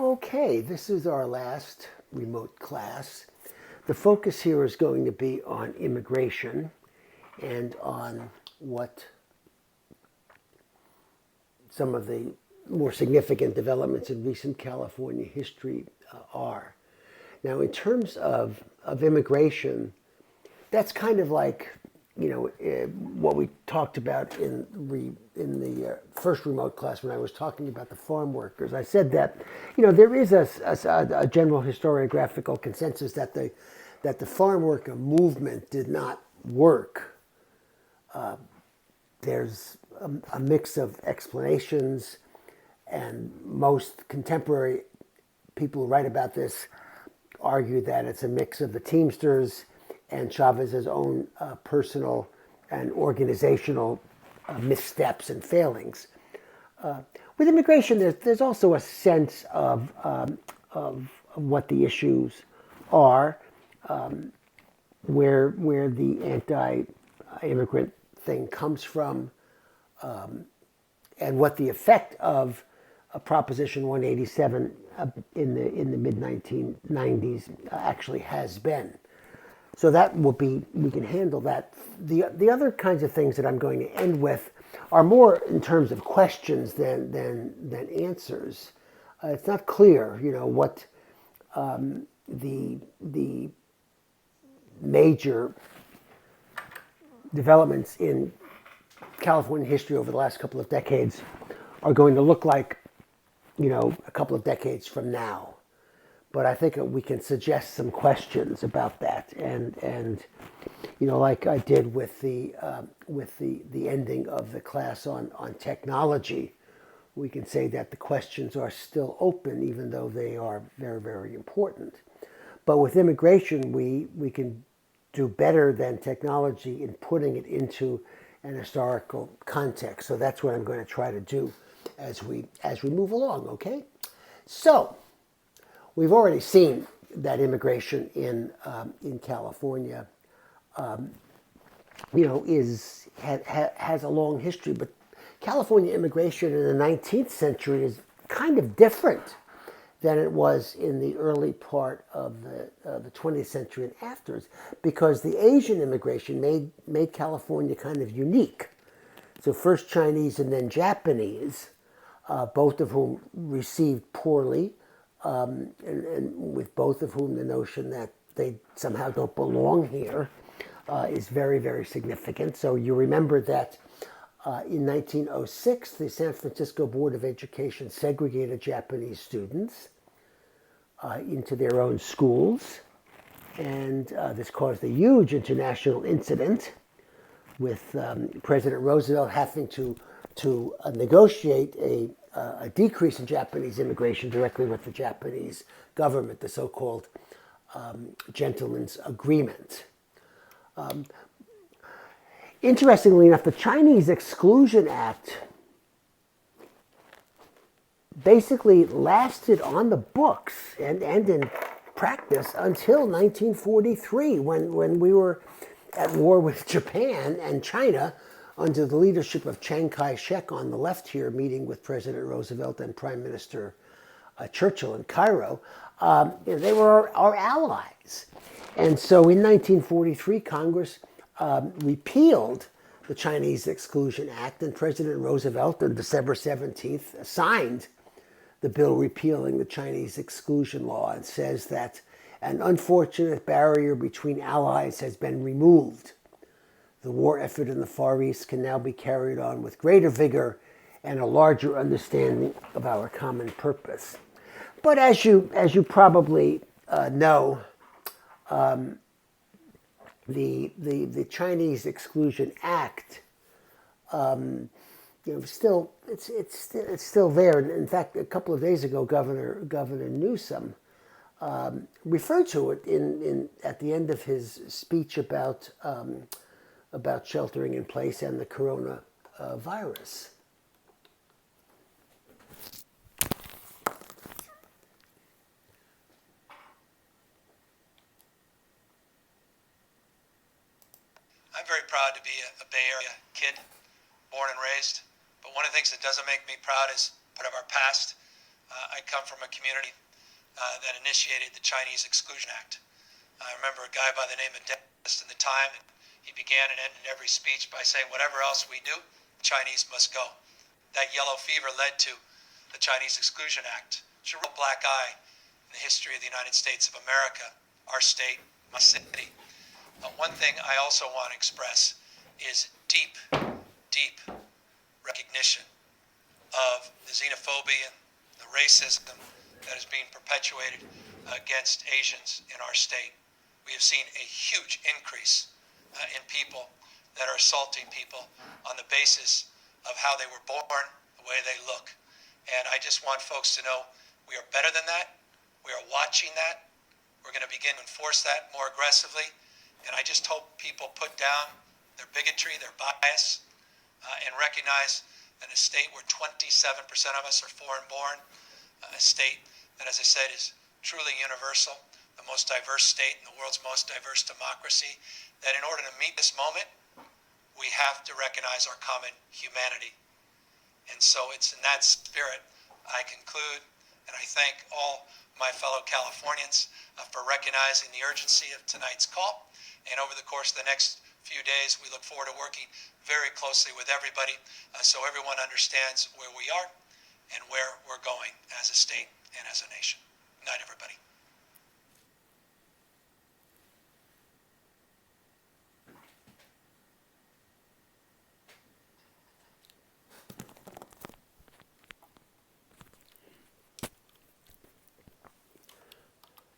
Okay, this is our last remote class. The focus here is going to be on immigration and on what some of the more significant developments in recent California history are. Now, in terms of immigration, that's kind of like, what we talked about in the first remote class when I was talking about the farm workers. I said that, there is a general historiographical consensus that the farm worker movement did not work. There's a mix of explanations, and most contemporary people who write about this argue that it's a mix of the Teamsters and Chavez's own personal and organizational missteps and failings. With immigration, there's also a sense of what the issues are, where the anti-immigrant thing comes from, and what the effect of Proposition 187 in the mid-1990s actually has been. So that will be, we can handle that. The other kinds of things that I'm going to end with are more in terms of questions than answers. It's not clear, what the major developments in California history over the last couple of decades are going to look like, a couple of decades from now. But I think we can suggest some questions about that, and like I did with the ending of the class on technology, we can say that the questions are still open, even though they are very, very important. But with immigration, we can do better than technology in putting it into an historical context. So that's what I'm going to try to do as we move along. Okay, so we've already seen that immigration in California, has a long history. But California immigration in the 19th century is kind of different than it was in the early part of the 20th century and afters, because the Asian immigration made California kind of unique. So first Chinese and then Japanese, both of whom received poorly, and with both of whom the notion that they somehow don't belong here is very, very significant. So you remember that in 1906, the San Francisco Board of Education segregated Japanese students into their own schools, and this caused a huge international incident, with President Roosevelt having to negotiate a decrease in Japanese immigration directly with the Japanese government, the so-called Gentleman's Agreement. Interestingly enough, the Chinese Exclusion Act basically lasted on the books and in practice until 1943, when we were at war with Japan and China under the leadership of Chiang Kai-shek on the left here, meeting with President Roosevelt and Prime Minister Churchill in Cairo. They were our allies. And so in 1943, Congress repealed the Chinese Exclusion Act, and President Roosevelt on December 17th signed the bill repealing the Chinese exclusion law, and says that an unfortunate barrier between allies has been removed. The war effort in the Far East can now be carried on with greater vigor and a larger understanding of our common purpose. But as you probably know, the Chinese Exclusion Act, still it's still there. In fact, a couple of days ago, Governor Newsom referred to it at the end of his speech about sheltering in place and the coronavirus. I'm very proud to be a Bay Area kid, born and raised. But one of the things that doesn't make me proud is part of our past. I come from a community that initiated the Chinese Exclusion Act. I remember a guy by the name of Dennis in the time, and he began and ended every speech by saying, whatever else we do, the Chinese must go. That yellow fever led to the Chinese Exclusion Act. It's a real black eye in the history of the United States of America, our state, my city. One thing I also want to express is deep, deep recognition of the xenophobia, the racism that is being perpetuated against Asians in our state. We have seen a huge increase in people that are assaulting people on the basis of how they were born, the way they look. And I just want folks to know we are better than that. We are watching that. We're going to begin to enforce that more aggressively. And I just hope people put down their bigotry, their bias, and recognize that a state where 27% of us are foreign-born, a state that, as I said, is truly universal, the most diverse state in the world's most diverse democracy, that in order to meet this moment, we have to recognize our common humanity. And so it's in that spirit I conclude, and I thank all my fellow Californians for recognizing the urgency of tonight's call. And over the course of the next few days, we look forward to working very closely with everybody so everyone understands where we are and where we're going as a state and as a nation. Good night, everybody.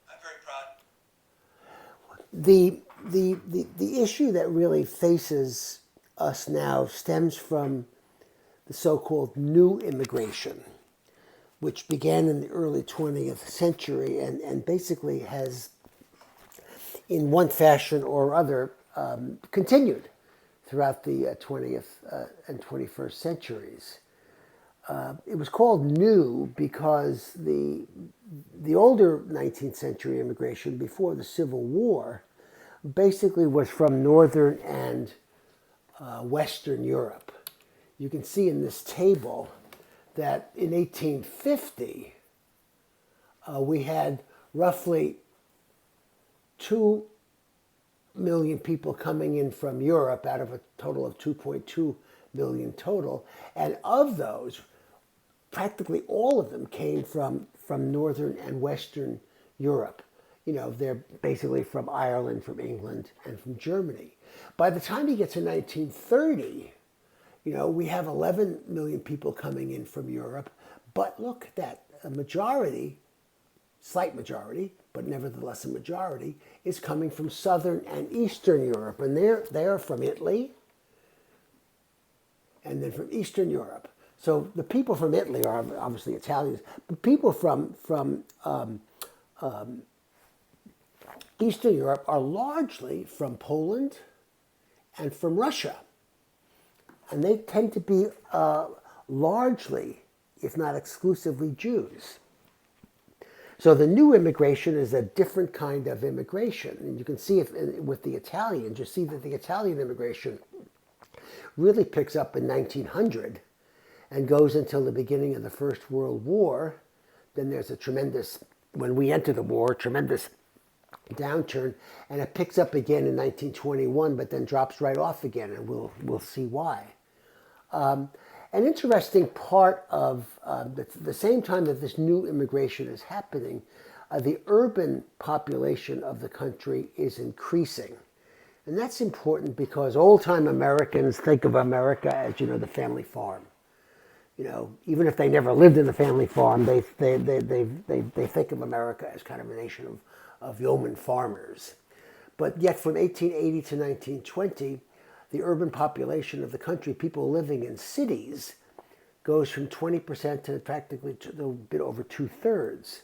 I'm very proud. The issue that really faces us now stems from the so-called new immigration, which began in the early 20th century and basically has, in one fashion or other, continued throughout the 20th and 21st centuries. It was called new because the older 19th century immigration before the Civil War basically was from Northern and Western Europe. You can see in this table that in 1850 we had roughly 2 million people coming in from Europe out of a total of 2.2 million total, and of those, practically all of them came from Northern and Western Europe. You know, they're basically from Ireland, from England, and from Germany. By the time you get to 1930, you know, we have 11 million people coming in from Europe, but look at that, a majority, slight majority, but nevertheless a majority, is coming from Southern and Eastern Europe, and they're from Italy, and then from Eastern Europe. So the people from Italy are obviously Italians, but people from Eastern Europe are largely from Poland and from Russia. And they tend to be largely, if not exclusively, Jews. So the new immigration is a different kind of immigration. And you can see if, with the Italians, you see that the Italian immigration really picks up in 1900 and goes until the beginning of the First World War. Then there's a tremendous, when we enter the war, tremendous downturn, and it picks up again in 1921, but then drops right off again, and we'll see why. An interesting part of the same time that this new immigration is happening, the urban population of the country is increasing. And that's important because old-time Americans think of America as, you know, the family farm. You know, even if they never lived in the family farm, they think of America as kind of a nation of yeoman farmers. But yet from 1880 to 1920, the urban population of the country, people living in cities, goes from 20% to practically a bit over 2/3.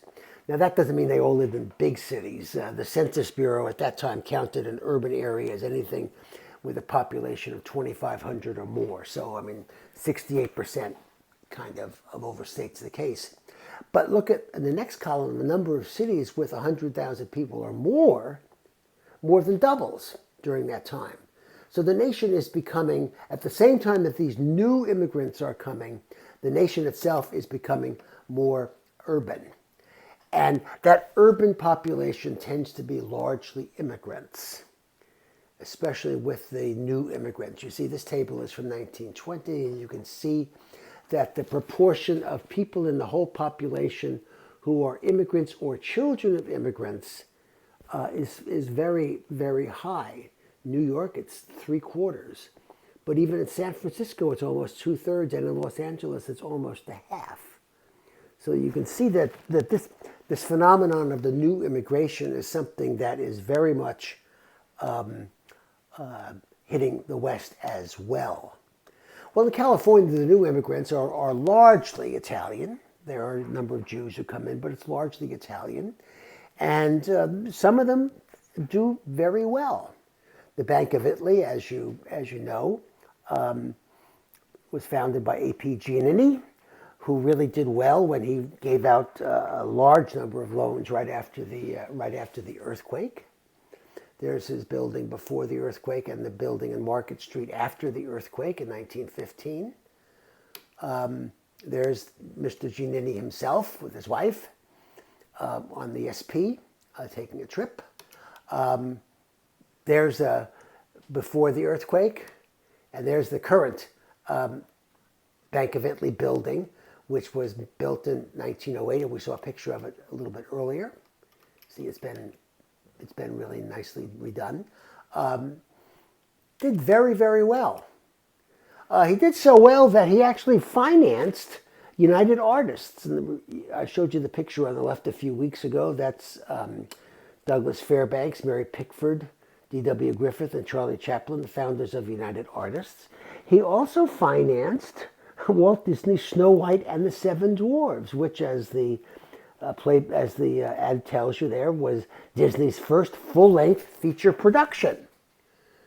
Now that doesn't mean they all lived in big cities. The Census Bureau at that time counted an urban area as anything with a population of 2,500 or more. So, I mean, 68% kind of overstates the case. But look at in the next column, the number of cities with 100,000 people or more than doubles during that time. So the nation is becoming, at the same time that these new immigrants are coming, the nation itself is becoming more urban. And that urban population tends to be largely immigrants, especially with the new immigrants. You see, this table is from 1920, and you can see that the proportion of people in the whole population who are immigrants or children of immigrants is very, very high. New York, it's 3/4. But even in San Francisco, it's almost 2/3, and in Los Angeles, it's almost a half. So you can see that this phenomenon of the new immigration is something that is very much hitting the West as well. Well, in California, the new immigrants are largely Italian. There are a number of Jews who come in, but it's largely Italian. And some of them do very well. The Bank of Italy, as you know, was founded by A.P. Giannini, who really did well when he gave out a large number of loans right after the earthquake. There's his building before the earthquake and the building in Market Street after the earthquake in 1915. There's Mr. Giannini himself with his wife on the SP taking a trip. There's before the earthquake, and there's the current Bank of Italy building, which was built in 1908, and we saw a picture of it a little bit earlier. See, it's been really nicely redone. Did very, very well. He did so well that he actually financed United Artists. And I showed you the picture on the left a few weeks ago. That's Douglas Fairbanks, Mary Pickford, D.W. Griffith, and Charlie Chaplin, the founders of United Artists. He also financed Walt Disney's Snow White and the Seven Dwarfs, which, as the ad tells you there, was Disney's first full-length feature production.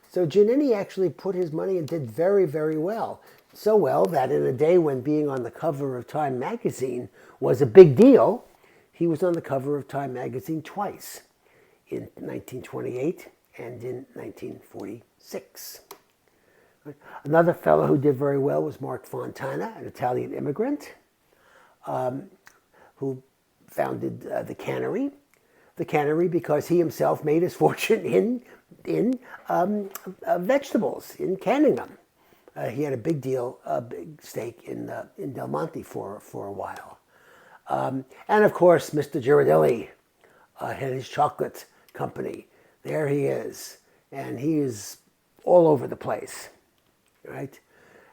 So Giannini actually put his money and did very, very well. So well that in a day when being on the cover of Time magazine was a big deal, he was on the cover of Time magazine twice, in 1928 and in 1946. Another fellow who did very well was Mark Fontana, an Italian immigrant, who founded the Cannery. The Cannery because he himself made his fortune in vegetables, in canning them. He had a big stake in Del Monte for a while. And of course, Mr. Ghirardelli had his chocolate company. There he is, and he is all over the place, right?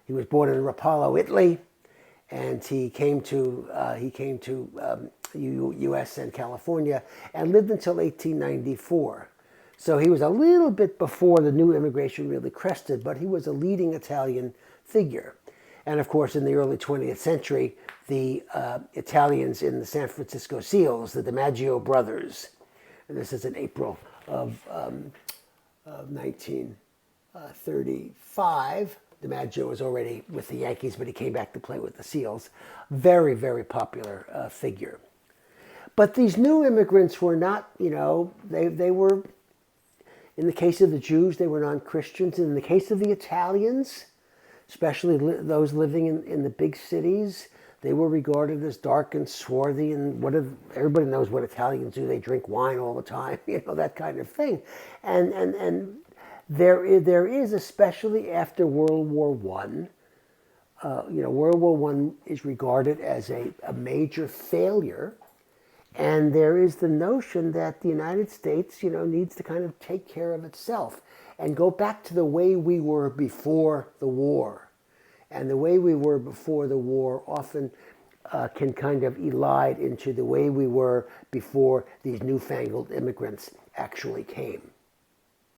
He was born in Rapallo, Italy, and he came to U.S. and California and lived until 1894. So he was a little bit before the new immigration really crested, but he was a leading Italian figure. And of course, in the early 20th century, the Italians in the San Francisco Seals, the DiMaggio brothers, and this is in April of 1935. DiMaggio was already with the Yankees, but he came back to play with the Seals. Very, very popular figure. But these new immigrants were not, they were, in the case of the Jews, they were non-Christians. In the case of the Italians, especially those living in the big cities, they were regarded as dark and swarthy, and everybody knows what Italians do. They drink wine all the time, that kind of thing. And there is, especially after World War I, World War I is regarded as a major failure. And there is the notion that the United States, needs to kind of take care of itself and go back to the way we were before the war. And the way we were before the war often can kind of elide into the way we were before these newfangled immigrants actually came.